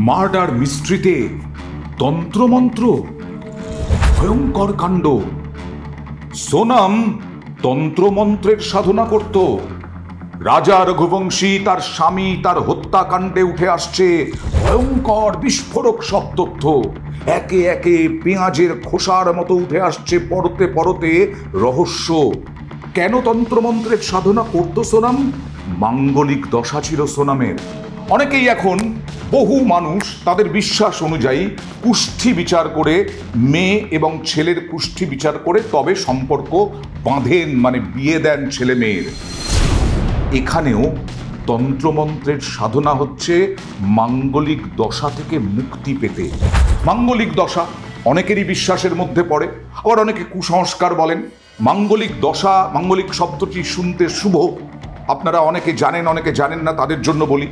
Murder মিস্ট্রিতে তন্ত্রমন্ত্র, ভয়ঙ্কর কাণ্ড। সোনাম তন্ত্রমন্ত্রের সাধনা করত। রাজা রঘুবংশী তার স্বামী তার হত্যাকাণ্ডে উঠে আসছে ভয়ঙ্কর বিস্ফোরক সব তথ্য। একে একে পেঁয়াজের খোসার মতো উঠে আসছে পরতে পরতে রহস্য। কেন তন্ত্রমন্ত্রের সাধনা করত সোনাম? মাঙ্গলিক দশা ছিল সোনামের। অনেকেই এখন, বহু মানুষ তাদের বিশ্বাস অনুযায়ী কুষ্ঠি বিচার করে, মেয়ে এবং ছেলের কুষ্ঠি বিচার করে তবে সম্পর্ক বাঁধেন, মানে বিয়ে দেন ছেলে মেয়ের। এখানেও তন্ত্রমন্ত্রের সাধনা হচ্ছে মাঙ্গলিক দশা থেকে মুক্তি পেতে। মাঙ্গলিক দশা অনেকেরই বিশ্বাসের মধ্যে পড়ে, আবার অনেকে কুসংস্কার বলেন। মাঙ্গলিক দশা, মাঙ্গলিক শব্দটি শুনতে শুভ, আপনারা অনেকে জানেন অনেকে জানেন না, তাদের জন্য বলি।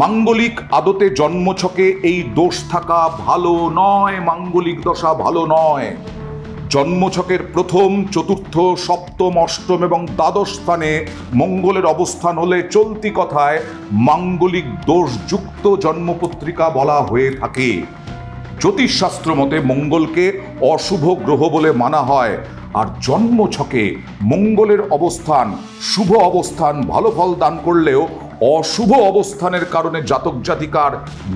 মাঙ্গলিক আদতে জন্মছকে এই দোষ থাকা ভালো নয়, মাঙ্গলিক দশা ভালো নয়। জন্মছকের প্রথম, চতুর্থ, সপ্তম, অষ্টম এবং দ্বাদশ স্থানে মঙ্গলের অবস্থান হলে চলতি কথায় মাঙ্গলিক দোষযুক্ত জন্মপত্রিকা বলা হয়ে থাকে। জ্যোতিষশাস্ত্র মতে মঙ্গলকে অশুভ গ্রহ বলে মানা হয়, আর জন্মছকে মঙ্গলের অবস্থান, শুভ অবস্থান ভালো ফল দান করলেও অশুভ অবস্থানের কারণে জাতক জাতিকার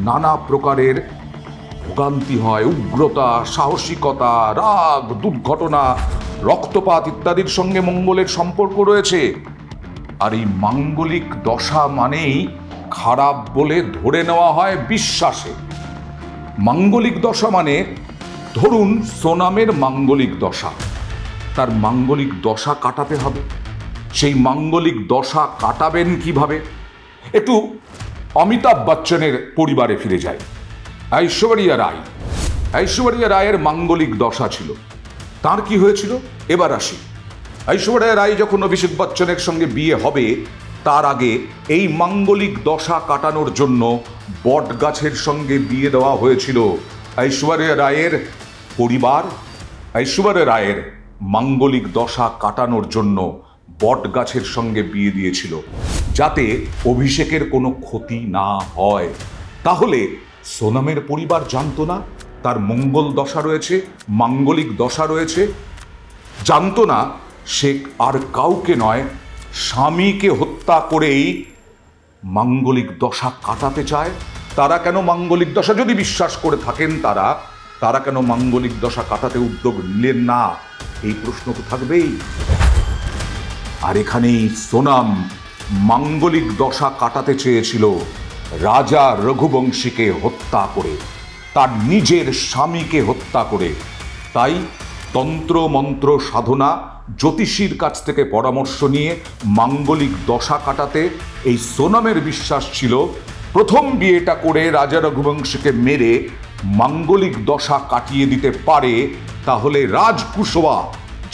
নানা প্রকারের ভোগান্তি হয়। উগ্রতা, সাহসিকতা, রাগ, দুর্ঘটনা, রক্তপাত ইত্যাদির সঙ্গে মঙ্গলের সম্পর্ক রয়েছে। আর এই মাঙ্গলিক দশা মানেই খারাপ বলে ধরে নেওয়া হয় বিশ্বাসে। মাঙ্গলিক দশা মানে, ধরুন সোনামের মাঙ্গলিক দশা, তার মাঙ্গলিক দশা কাটাতে হবে। সেই মাঙ্গলিক দশা কাটাবেন কিভাবে? একটু অমিতাভ বচ্চনের পরিবারে ফিরে যায়। ঐশ্বরিয়া রায়ের মাঙ্গলিক দশা ছিল। তার কি হয়েছিল এবার আসি। ঐশ্বরিয়া রায় যখন অভিষেক বচ্চনের সঙ্গে বিয়ে হবে, তার আগে এই মাঙ্গলিক দশা কাটানোর জন্য বট গাছের সঙ্গে বিয়ে দেওয়া হয়েছিল। ঐশ্বরিয়া রায়ের পরিবার ঐশ্বরিয়া রায়ের মাঙ্গলিক দশা কাটানোর জন্য বট গাছের সঙ্গে বিয়ে দিয়েছিল, যাতে অভিষেকের কোনো ক্ষতি না হয়। তাহলে সোনামের পরিবার জানতো না তার মঙ্গল দশা রয়েছে, মাঙ্গলিক দশা রয়েছে? জানতো না। সে আর কাউকে নয়, স্বামীকে হত্যা করেই মাঙ্গলিক দশা কাটাতে চায়। তারা কেন মাঙ্গলিক দশা, যদি বিশ্বাস করে থাকেন তারা কেন মাঙ্গলিক দশা কাটাতে উদ্যোগ নিলেন না? এই প্রশ্ন তো থাকবেই। আর এখানেই সোনাম মাঙ্গলিক দশা কাটাতে চেয়েছিল রাজা রঘুবংশীকে হত্যা করে, তার নিজের স্বামীকে হত্যা করে। তাই তন্ত্র মন্ত্র সাধনা, জ্যোতিষীর কাছ থেকে পরামর্শ নিয়ে মাঙ্গলিক দশা কাটাতে এই সোনামের বিশ্বাস ছিল, প্রথম বিয়েটা করে রাজা রঘুবংশীকে মেরে মাঙ্গলিক দশা কাটিয়ে দিতে পারে, তাহলে রাজকুশোয়া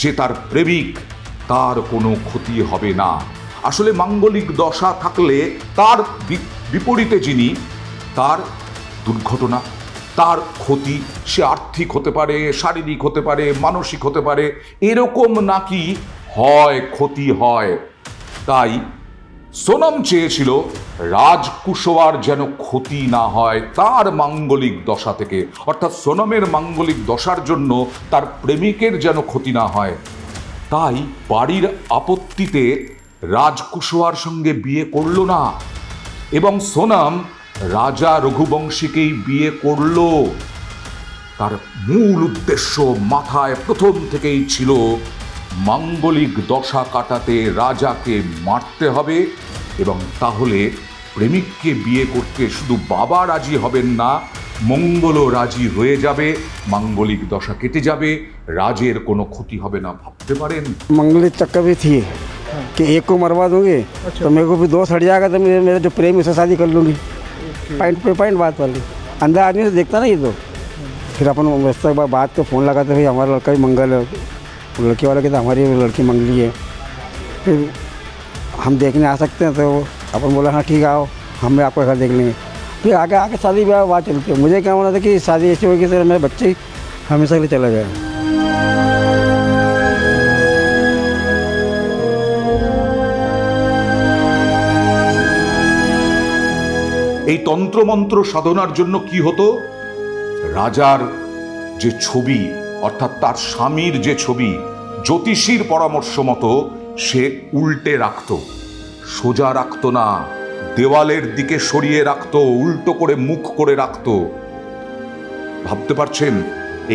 যে তার প্রেমিক, তার কোনো ক্ষতি হবে না। আসলে মাঙ্গলিক দশা থাকলে তার বিপরীতে যিনি, তার দুর্ঘটনা, তার ক্ষতি, সে আর্থিক হতে পারে, শারীরিক হতে পারে, মানসিক হতে পারে, এরকম নাকি হয়, ক্ষতি হয়। তাই সোনাম চেয়েছিল রাজকুশোয়ার যেন ক্ষতি না হয় তার মাঙ্গলিক দশা থেকে, অর্থাৎ সোনামের মাঙ্গলিক দশার জন্য তার প্রেমিকের যেন ক্ষতি না হয়। তাই বাড়ির আপত্তিতে রাজকুশোয়ার সঙ্গে বিয়ে করল না, এবং সোনাম রাজা রঘুবংশীকেই বিয়ে করল। তার মূল উদ্দেশ্য মাথায় প্রথম থেকেই ছিল, মাঙ্গলিক দশা কাটাতে রাজাকে মারতে হবে, এবং তাহলে প্রেমিককে বিয়ে করতে শুধু বাবা রাজি হবেন না, মঙ্গলও রাজি হয়ে যাবে, মাঙ্গলিক দশা কেটে যাবে, রাজের কোনো ক্ষতি হবে না। ভাবতে পারেন। मंगलिक चक्कर भी थी कि एक को मरवा दूंगी तो मेरे को भी दोस्त हट जाएगा, तो मेरा जो प्रेम उससे शादी कर लूँगी। पॉइंट पे पॉइंट बात वाली अंदर आदमी से देखता ना ये तो। फिर अपन व्यवस्था बात को फ़ोन लगाते भाई हमारा लड़का भी मंगल है, लड़की वाले कहते हमारी लड़की मंगली है, फिर हम देखने आ सकते हैं? तो अपन बोला हाँ ठीक है आओ, हम आपका घर देख लेंगे। फिर आगे आके शादी ब्याह बात चलती है। मुझे क्या होना था कि शादी ऐसी होगी सर मेरे बच्चे हमेशा के लिए चला जाए। এই তন্ত্রমন্ত্র সাধনার জন্য কি হতো, রাজার যে ছবি অর্থাৎ তার স্বামীর যে ছবি জ্যোতিষীর পরামর্শ মতো সে উল্টে রাখতো, সোজা রাখতো না, দেওয়ালের দিকে সরিয়ে রাখতো, উল্টো করে মুখ করে রাখতো। ভাবতে পারছেন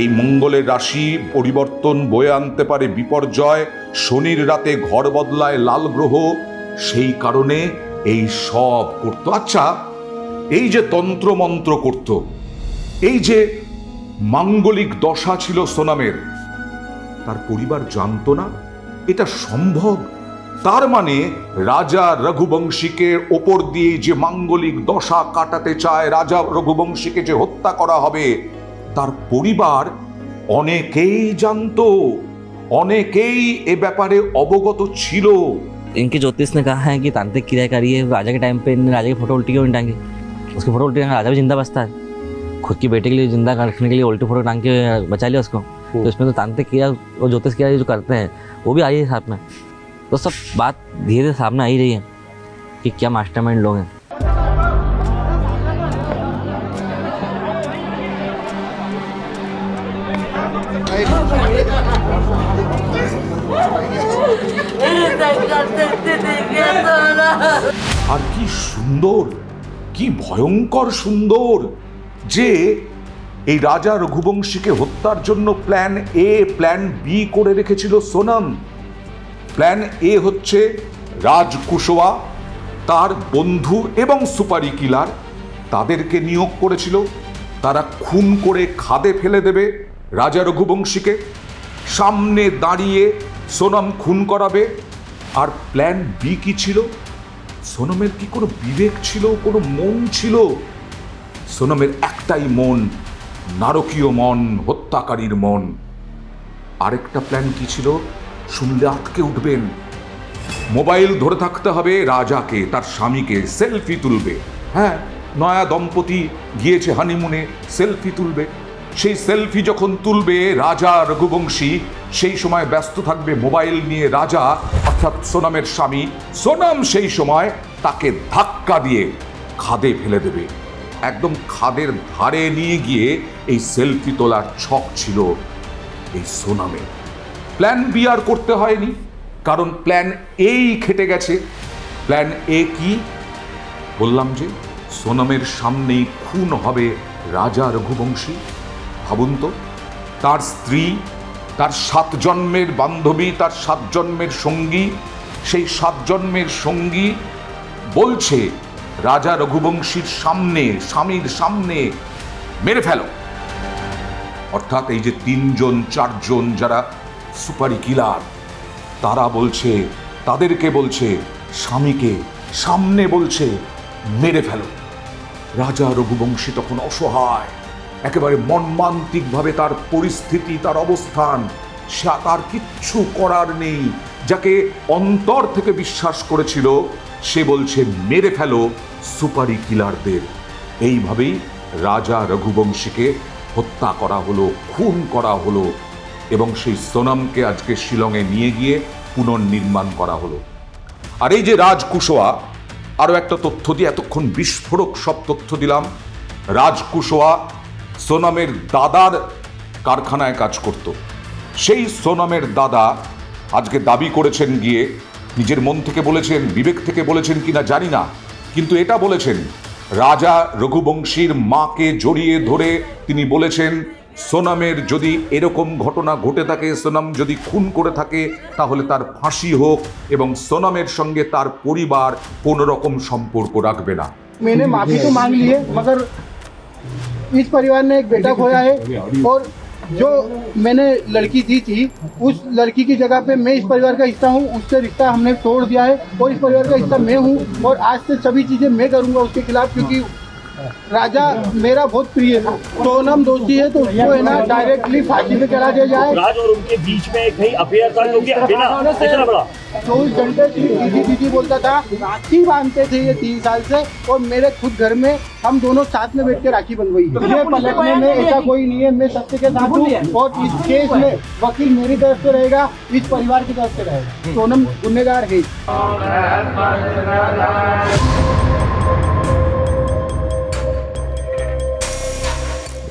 এই মঙ্গলের রাশি পরিবর্তন বয়ে আনতে পারে বিপর্যয়, শনির রাতে ঘর বদলায় লাল গ্রহ, সেই কারণে এই সব করতো। আচ্ছা, এই যে তন্ত্রমন্ত্র করত, এই যে মাঙ্গলিক দশা ছিল সোনামের, তার পরিবার জানতো না এটা সম্ভব? তার মানে রাজা রঘুবংশীকে ওপর দিয়ে যে মাঙ্গলিক দশা কাটাতে চায়, রাজা রঘুবংশীকে যে হত্যা করা হবে, তার পরিবার অনেকেই জানতো, অনেকেই এ ব্যাপারে অবগত ছিল। इनके ज्योतिष ने कहा है कि तांत्रिक क्रिया करिए, राजा के टाइम पे राजा की फोटो उल्टी क्यों नहीं टांगी? उसकी फोटो उल्टी टांग राजा भी जिंदा बचता है, खुद की बेटे के लिए जिंदा रखने के लिए उल्टी फोटो टांग के बचा लिया उसको। तो इसमें तो तांत्रिक क्रिया और ज्योतिष क्रिया जो करते हैं वो भी आई है साथ में। तो सब बात धीरे धीरे सामने आ ही रही है कि क्या मास्टरमाइंड लोग हैं। আর কি সুন্দর, কি ভয়ঙ্কর সুন্দর যে এই রাজা রঘুবংশীকে হত্যার জন্য প্ল্যান এ প্ল্যান বি করে রেখেছিল সোনাম। প্ল্যান এ হচ্ছে রাজ কুশওয়া, তার বন্ধু এবং সুপারি কিলার, তাদেরকে নিয়োগ করেছিল, তারা খুন করে খাদে ফেলে দেবে রাজা রঘুবংশীকে, সামনে দাঁড়িয়ে সোনাম খুন করাবে। আর প্ল্যান বি কি ছিল? সোনমের কি কোনো বিবেক ছিল, কোনো মন ছিল? সোনমের একটাই মন, নারকীয় মন, হত্যাকারীর মন। আরেকটা প্ল্যান কি ছিল? শুনলে আটকে উঠবেন। মোবাইল ধরে থাকতে হবে রাজাকে, তার স্বামীকে, সেলফি তুলবে। হ্যাঁ, নয়া দম্পতি গিয়েছে হানিমুনে, সেলফি তুলবে। সেই সেলফি যখন তুলবে রাজা রঘুবংশী, সেই সময় ব্যস্ত থাকবে মোবাইল নিয়ে রাজা অর্থাৎ সোনামের স্বামী। সোনাম সেই সময় তাকে ধাক্কা দিয়ে খাদে ফেলে দেবে, একদম খাদের ধারে নিয়ে গিয়ে এই সেলফি তোলার ছক ছিল এই সোনামের। প্ল্যান বি আর করতে হয়নি, কারণ প্ল্যান এই খেটে গেছে। প্ল্যান এ কি? বললাম যে সোনামের সামনেই খুন হবে রাজা রঘুবংশী। ভাবুন তো, তার স্ত্রী, তার 7 জন্মের বান্ধবী, তার 7 জন্মের সঙ্গী, সেই 7 জন্মের সঙ্গী বলছে রাজা রঘুবংশীর সামনে, স্বামীর সামনে মেরে ফেলো। অর্থাৎ এই যে 3 জন 4 জন যারা সুপারি কিলার, তারা বলছে, তাদেরকে বলছে, স্বামীকে সামনে বলছে মেরে ফেলো। রাজা রঘুবংশী তখন অসহায়, একেবারে মর্মান্তিকভাবে তার পরিস্থিতি, তার অবস্থান, তার কিচ্ছু করার নেই। যাকে অন্তর থেকে বিশ্বাস করেছিল সে বলছে মেরে ফেলো সুপারি কিলারদের। এইভাবেই রাজা রঘুবংশীকে হত্যা করা হলো, খুন করা হলো, এবং সেই সোনামকে আজকে শিলংয়ে নিয়ে গিয়ে পুনর্নির্মাণ করা হলো। আর এই যে রাজ কুশওয়া, আরও একটা তথ্য দিয়ে, এতক্ষণ বিস্ফোরক সব তথ্য দিলাম। রাজ কুশওয়া সোনামের দাদার কারখানায় কাজ করত। সেই সোনামের দাদা আজকে দাবি করেছেন, গিয়ে নিজের মন থেকে বলেছেন, বিবেক থেকে বলেছেন কিনা জানি না, কিন্তু এটা বলেছেন রাজা রঘুবংশীর মাকে জড়িয়ে ধরে তিনি বলেছেন সোনামের যদি এরকম ঘটনা ঘটে থাকে, সোনাম যদি খুন করে থাকে, তাহলে তার ফাঁসি হোক এবং সোনামের সঙ্গে তার পরিবার কোনো রকম সম্পর্ক রাখবে না। मैंने माफी तो मांग ली है, मगर इस परिवार ने एक बेटा खोया है और जो मैंने लड़की दी थी उस लड़की की जगह पे मैं इस परिवार का हिस्सा हूँ, उससे रिश्ता हमने तोड़ दिया है और इस परिवार का हिस्सा मैं हूँ और आज से सभी चीजें मैं करूँगा उसके खिलाफ, क्योंकि राजा मेरा बहुत प्रिय था। सोनम दोषी है तो उसको है ना डायरेक्टली फांसी पे चढ़ा दिया जाए। राज और उनके बीच में कहीं अफेयर था जो कि बिना इतना बड़ा 24 घंटे दीदी बोलता था, राखी बांधते थे ये 3 साल से, और मेरे खुद घर में हम दोनों साथ में बैठ के राखी बनवाई। ये पलटने में ऐसा कोई नहीं है, मैं सत्य के साथ हूँ और इस केस में वकील मेरी तरफ से रहेगा, इस परिवार की तरफ से रहेगा। सोनम गुनहगार है।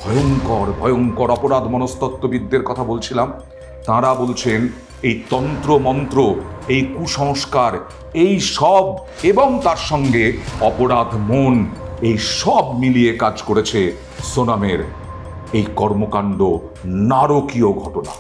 ভয়ঙ্কর ভয়ঙ্কর অপরাধ মনস্তত্ত্ববিদদের কথা বলছিলাম, তাঁরা বলছেন এই তন্ত্র মন্ত্র, এই কুসংস্কার, এই সব এবং তার সঙ্গে অপরাধ মন, এই সব মিলিয়ে কাজ করেছে সোনামের এই কর্মকাণ্ড, নারকীয় ঘটনা।